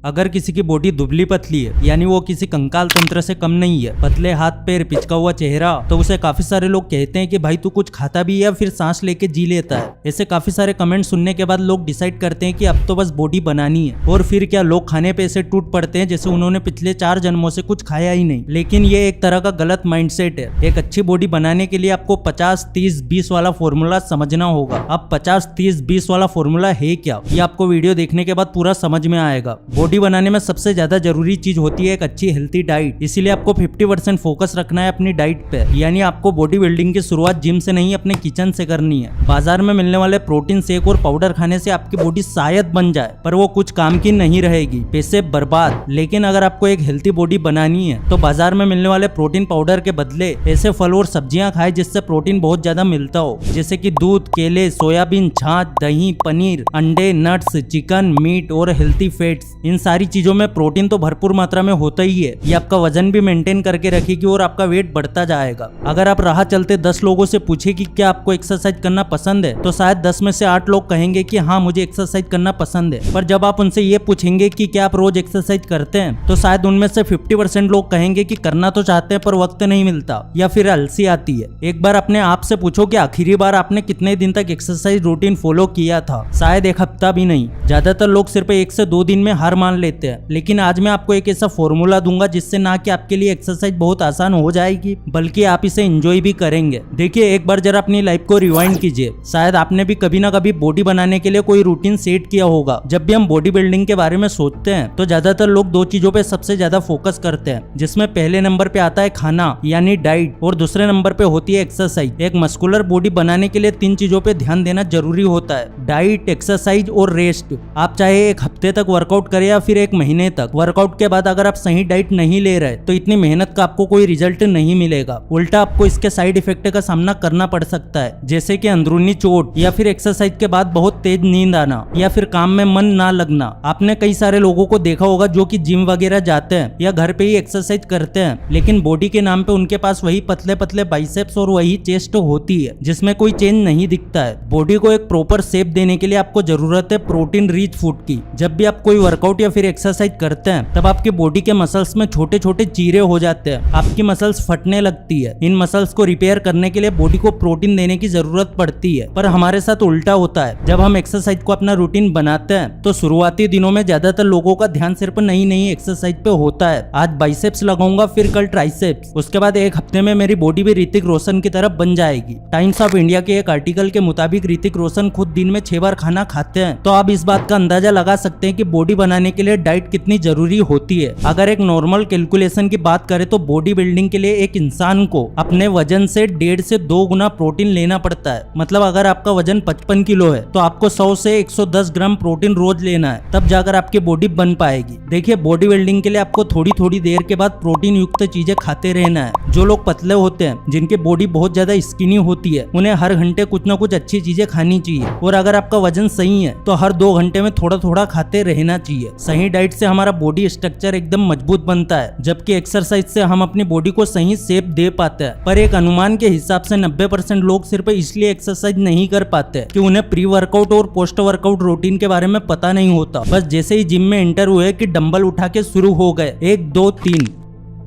अगर किसी की बॉडी दुबली पतली है यानी वो किसी कंकाल तंत्र से कम नहीं है, पतले हाथ पैर पिचका हुआ चेहरा, तो उसे काफी सारे लोग कहते हैं कि भाई तू कुछ खाता भी है या फिर सांस लेके जी लेता है। ऐसे काफी सारे कमेंट सुनने के बाद लोग डिसाइड करते हैं कि अब तो बस बॉडी बनानी है, और फिर क्या लोग खाने पे ऐसे टूट पड़ते हैं जैसे उन्होंने पिछले 4 जन्मों से कुछ खाया ही नहीं। लेकिन ये एक तरह का गलत माइंडसेट है। एक अच्छी बॉडी बनाने के लिए आपको 50-30-20 वाला फॉर्मूला समझना होगा। अब 50-30-20 वाला फॉर्मूला है क्या, ये आपको वीडियो देखने के बाद पूरा समझ में आएगा। बॉडी बनाने में सबसे ज्यादा जरूरी चीज होती है एक अच्छी हेल्थी डाइट, इसीलिए आपको 50% फोकस रखना है अपनी डाइट पे। यानी आपको बॉडी बिल्डिंग की शुरुआत जिम से नहीं अपने किचन से करनी है। बाजार में मिलने वाले प्रोटीन शेक और पाउडर खाने से आपकी बॉडी शायद बन जाए, पर वो कुछ काम की नहीं रहेगी, पैसे बर्बाद। लेकिन अगर आपको एक हेल्थी बॉडी बनानी है तो बाजार में मिलने वाले प्रोटीन पाउडर के बदले ऐसे फल और सब्जियां खाए जिससे प्रोटीन बहुत ज्यादा मिलता हो, जैसे कि दूध, केले, सोयाबीन, छाछ, दही, पनीर, अंडे, नट्स, चिकन, मीट और हेल्थी फैट्स। इन सारी चीजों में प्रोटीन तो भरपूर मात्रा में होता ही है। ये आपका वजन भी मेंटेन करके रखेगी और आपका वेट बढ़ता जाएगा। अगर आप राह चलते 10 लोगों से पूछे कि क्या आपको एक्सरसाइज करना पसंद है, तो शायद 10 में से 8 लोग कहेंगे कि हाँ मुझे एक्सरसाइज करना पसंद है। पर जब आप उनसे ये पूछेंगे कि क्या आप रोज एक्सरसाइज करते हैं, तो शायद उनमें से 50% लोग कहेंगे कि करना तो चाहते हैं पर वक्त नहीं मिलता या फिर अलसी आती है। एक बार अपने आप से पूछो कि आखिरी बार आपने कितने दिन तक एक्सरसाइज रूटीन फॉलो किया था। शायद एक हफ्ता भी नहीं। ज्यादातर लोग सिर्फ 1 से 2 दिन में हार मान लेते हैं। लेकिन आज मैं आपको एक ऐसा फॉर्मूला दूंगा जिससे ना कि आपके लिए एक्सरसाइज बहुत आसान हो जाएगी, बल्कि आप इसे एंजॉय भी करेंगे। देखिए, एक बार जरा अपनी लाइफ को रिवाइंड कीजिए। शायद आपने भी कभी ना कभी बॉडी बनाने के लिए कोई रूटीन सेट किया होगा। जब भी हम बॉडी बिल्डिंग के बारे में सोचते हैं तो ज्यादातर लोग 2 चीजों पे सबसे ज्यादा फोकस करते हैं, जिसमें पहले नंबर पे आता है खाना यानी डाइट, और दूसरे नंबर पे होती है एक्सरसाइज। एक मस्कुलर बॉडी बनाने के लिए 3 चीजों पे ध्यान देना जरूरी होता है: डाइट, एक्सरसाइज और रेस्ट। आप चाहे 1 हफ्ते तक वर्कआउट करें या फिर 1 महीने तक, वर्कआउट के बाद अगर आप सही डाइट नहीं ले रहे तो इतनी मेहनत का आपको कोई रिजल्ट नहीं मिलेगा। उल्टा आपको इसके साइड इफेक्ट का सामना करना पड़ सकता है, जैसे कि अंदरूनी चोट या फिर एक्सरसाइज के बाद बहुत तेज नींद आना या फिर काम में मन ना लगना। आपने कई सारे लोगों को देखा होगा जो कि जिम वगैरह जाते हैं या घर पे ही एक्सरसाइज करते हैं, लेकिन बॉडी के नाम पे उनके पास वही पतले पतले बाइसेप्स और वही चेस्ट होती है जिसमें कोई चेंज नहीं दिखता है। बॉडी को एक प्रॉपर शेप देने के लिए आपको जरूरत है प्रोटीन रिच फूड की। जब भी आप कोई वर्कआउट या फिर एक्सरसाइज करते हैं तब आपके बॉडी के मसल्स में छोटे छोटे चीरे हो जाते हैं, आपकी मसल्स फटने लगती है। इन मसल्स को रिपेयर करने के लिए बॉडी को प्रोटीन देने की जरूरत पड़ती है। पर हमारे साथ उल्टा होता है। जब हम एक्सरसाइज को अपना रूटीन बनाते हैं तो शुरुआती दिनों में ज्यादातर लोगों का ध्यान सिर्फ नई एक्सरसाइज पे होता है। आज बाइसेप्स लगाऊंगा, फिर कल ट्राइसेप्स, उसके बाद 1 हफ्ते में मेरी बॉडी भी ऋतिक रोशन की तरफ बन जाएगी। टाइम्स ऑफ इंडिया के एक आर्टिकल के मुताबिक ऋतिक रोशन खुद दिन में 6 बार खाना खाते हैं। तो आप इस बात का अंदाजा लगा सकते हैं कि बॉडी बनाने के लिए डाइट कितनी जरूरी होती है। अगर एक नॉर्मल कैलकुलेशन की बात करें तो बॉडी बिल्डिंग के लिए एक इंसान को अपने वजन से 1.5 से 2 गुना प्रोटीन लेना पड़ता है। मतलब अगर आपका वजन 55 किलो है तो आपको 100 से 110 ग्राम प्रोटीन रोज लेना है, तब जाकर आपकी बॉडी बन पाएगी। देखिए, बॉडी बिल्डिंग के लिए आपको थोड़ी देर के बाद प्रोटीन युक्त चीजें खाते रहना है। जो लोग पतले होते हैं, जिनकी बॉडी बहुत ज्यादा स्किनी होती है, उन्हें हर घंटे कुछ ना कुछ अच्छी चीजें खानी चाहिए। और अगर आपका वजन सही है तो हर 2 घंटे में थोड़ा खाते रहना चाहिए। सही डाइट से हमारा बॉडी स्ट्रक्चर एकदम मजबूत बनता है, जबकि एक्सरसाइज से हम अपनी बॉडी को सही शेप दे पाते हैं। पर एक अनुमान के हिसाब से 90% लोग सिर्फ इसलिए एक्सरसाइज नहीं कर पाते कि उन्हें प्री वर्कआउट और पोस्ट वर्कआउट रूटीन के बारे में पता नहीं होता। बस जैसे ही जिम में एंटर हुए कि डंबल उठा के शुरू हो गए, 1 2 3।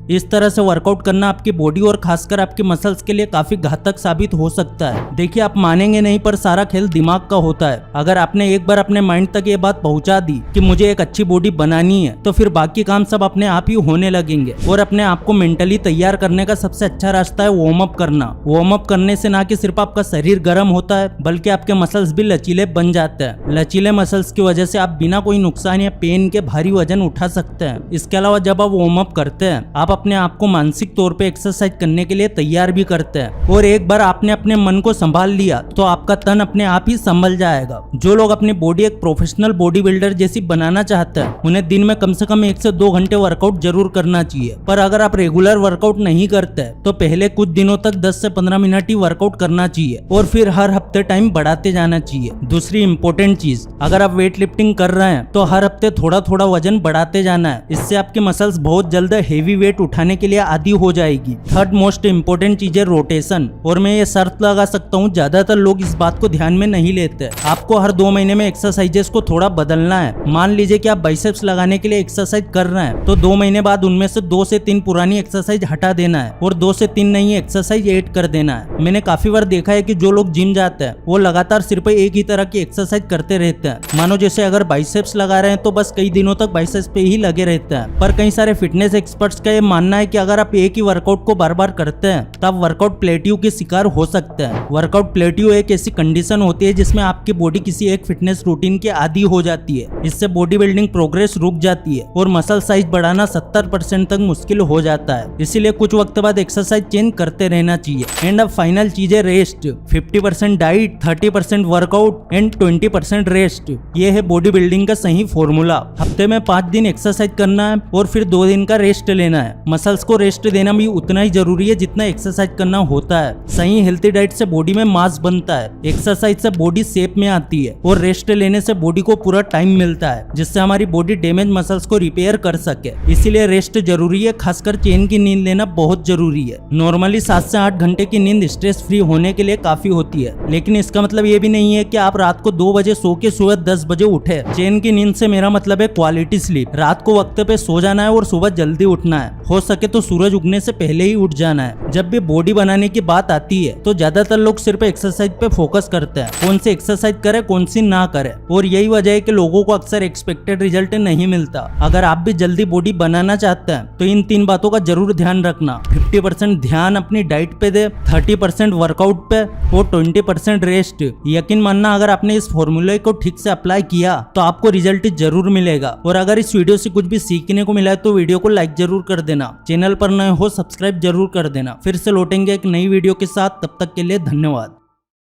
इस तरह से वर्कआउट करना आपकी बॉडी और खासकर आपके मसल्स के लिए काफी घातक साबित हो सकता है। देखिए, आप मानेंगे नहीं पर सारा खेल दिमाग का होता है। अगर आपने एक बार अपने माइंड तक ये बात पहुंचा दी कि मुझे एक अच्छी बॉडी बनानी है, तो फिर बाकी काम सब अपने आप ही होने लगेंगे। और अपने आप को मेंटली तैयार करने का सबसे अच्छा रास्ता है वार्म अप करना। वार्म अप करने से ना कि सिर्फ आपका शरीर गर्म होता है, बल्कि आपके मसल्स भी लचीले बन जाते हैं। लचीले मसल्स की वजह से आप बिना कोई नुकसान या पेन के भारी वजन उठा सकते हैं। इसके अलावा जब आप वार्म अप करते हैं, आप अपने आप को मानसिक तौर पे एक्सरसाइज करने के लिए तैयार भी करते हैं। और एक बार आपने अपने मन को संभाल लिया तो आपका तन अपने आप ही संभल जाएगा। जो लोग अपनी बॉडी एक प्रोफेशनल बॉडी बिल्डर जैसी बनाना चाहते हैं, उन्हें दिन में कम से कम 1 से 2 घंटे वर्कआउट जरूर करना चाहिए। पर अगर आप रेगुलर वर्कआउट नहीं करते तो पहले कुछ दिनों तक 10 से 15 मिनट ही वर्कआउट करना चाहिए और फिर हर हफ्ते टाइम बढ़ाते जाना चाहिए। दूसरी इंपॉर्टेंट चीज, अगर आप वेट लिफ्टिंग कर रहे हैं तो हर हफ्ते थोड़ा वजन बढ़ाते जाना है। इससे आपके मसल्स बहुत जल्द हेवी वेट उठाने के लिए आदी हो जाएगी। थर्ड मोस्ट इंपोर्टेंट चीज है रोटेशन, और मैं ये शर्त लगा सकता हूँ ज्यादातर लोग इस बात को ध्यान में नहीं लेते। आपको हर 2 महीने में एक्सरसाइजेस को थोड़ा बदलना है। मान लीजिए कि आप बाइसेप्स लगाने के लिए एक्सरसाइज कर रहे हैं, तो 2 महीने बाद उनमें से 2 से 3 पुरानी एक्सरसाइज हटा देना है और 2 से 3 नई एक्सरसाइज ऐड कर देना है। मैंने काफी बार देखा है कि जो लोग जिम जाते हैं वो लगातार सिर्फ एक ही तरह की एक्सरसाइज करते रहते हैं। मानो जैसे अगर बाइसेप्स लगा रहे हैं तो बस कई दिनों तक बाइसेप्स पे ही लगे रहते हैं। पर कई सारे फिटनेस एक्सपर्ट्स का ये मानना है कि अगर आप एक ही वर्कआउट को बार बार करते हैं तब वर्कआउट प्लेट्यू के शिकार हो सकते हैं। वर्कआउट प्लेट्यू एक ऐसी कंडीशन होती है जिसमें आपकी बॉडी किसी एक फिटनेस रूटीन के आदी हो जाती है। इससे बॉडी बिल्डिंग प्रोग्रेस रुक जाती है और मसल साइज बढ़ाना 70% तक मुश्किल हो जाता है। इसीलिए कुछ वक्त बाद एक्सरसाइज चेंज करते रहना चाहिए। एंड अब फाइनल चीज है rest. 50% diet, 30% workout and 20% rest. ये है बॉडी बिल्डिंग का सही फॉर्मूला। हफ्ते में 5 दिन एक्सरसाइज करना है और फिर 2 दिन का रेस्ट लेना है। मसल्स को रेस्ट देना भी उतना ही जरूरी है जितना एक्सरसाइज करना होता है। सही हेल्थी डाइट से बॉडी में मास बनता है, एक्सरसाइज से बॉडी शेप में आती है और रेस्ट लेने से बॉडी को पूरा टाइम मिलता है जिससे हमारी बॉडी डैमेज मसल्स को रिपेयर कर सके। इसीलिए रेस्ट जरूरी है, खासकर चैन की नींद लेना बहुत जरूरी है। नॉर्मली 7 से 8 घंटे की नींद स्ट्रेस फ्री होने के लिए काफी होती है, लेकिन इसका मतलब ये भी नहीं है कि आप रात को 2 बजे सो के सुबह 10 बजे उठे। चैन की नींद से मेरा मतलब है क्वालिटी स्लीप। रात को वक्त पे सो जाना है और सुबह जल्दी उठना है। हो सके तो सूरज उगने से पहले ही उठ जाना है। जब भी बॉडी बनाने की बात आती है तो ज्यादातर लोग सिर्फ एक्सरसाइज पे फोकस करते हैं, कौन सी एक्सरसाइज करे कौन सी ना करे, और यही वजह है कि लोगों को अक्सर एक्सपेक्टेड रिजल्ट नहीं मिलता। अगर आप भी जल्दी बॉडी बनाना चाहते हैं तो इन 3 बातों का जरूर ध्यान रखना। 50% ध्यान अपनी डाइट पे दे, 30% वर्कआउट पे और 20% रेस्ट। यकीन मानना अगर आपने इस फॉर्मूले को ठीक से अप्लाई किया तो आपको रिजल्ट जरूर मिलेगा। और अगर इस वीडियो से कुछ भी सीखने को मिला है तो वीडियो को लाइक जरूर कर देना। चैनल पर नए हो सब्सक्राइब जरूर कर देना। फिर से लौटेंगे एक नई वीडियो के साथ, तब तक के लिए धन्यवाद।